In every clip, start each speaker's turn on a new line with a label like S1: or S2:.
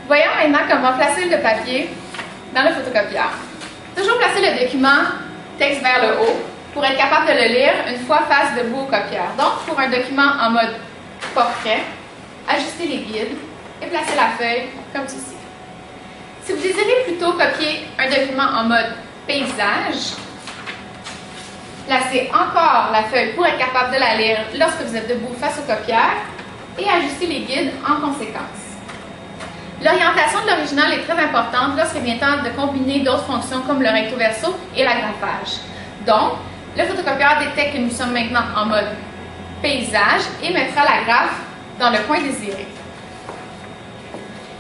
S1: Voyons maintenant comment placer le papier dans le photocopieur. Toujours placer le document texte vers le haut pour être capable de le lire une fois face debout au copieur. Donc, pour un document en mode portrait, ajustez les guides et placez la feuille comme ceci. Si vous désirez plutôt copier un document en mode paysage, placez encore la feuille pour être capable de la lire lorsque vous êtes debout face au copieur et ajustez les guides en conséquence. L'orientation de l'original est très importante lorsqu'il vient temps de combiner d'autres fonctions comme le recto verso et l'agrafage. Donc, le photocopieur détecte que nous sommes maintenant en mode paysage et mettra l'agrafe dans le coin désiré.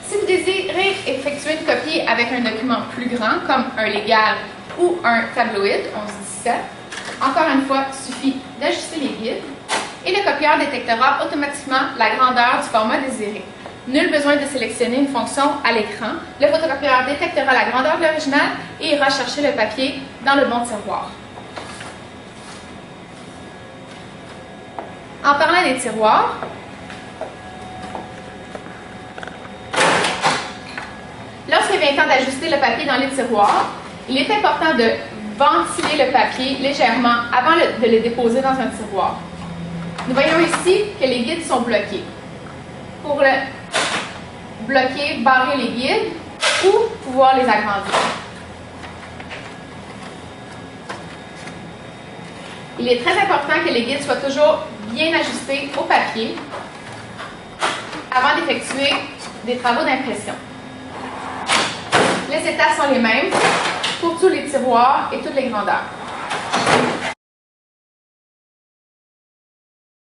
S1: Si vous désirez effectuer une copie avec un document plus grand, comme un légal ou un tabloïd 11-17, encore une fois, il suffit d'ajuster les guides et le copieur détectera automatiquement la grandeur du format désiré. Nul besoin de sélectionner une fonction à l'écran. Le photocopieur détectera la grandeur de l'original et ira chercher le papier dans le bon tiroir. En parlant des tiroirs, lorsqu'il vient temps d'ajuster le papier dans les tiroirs, il est important de ventiler le papier légèrement avant de le déposer dans un tiroir. Nous voyons ici que les guides sont bloqués. Pour le bloquer, barrer les guides ou pouvoir les agrandir. Il est très important que les guides soient toujours bien ajustés au papier avant d'effectuer des travaux d'impression. Les états sont les mêmes pour tous les tiroirs et toutes les grandeurs.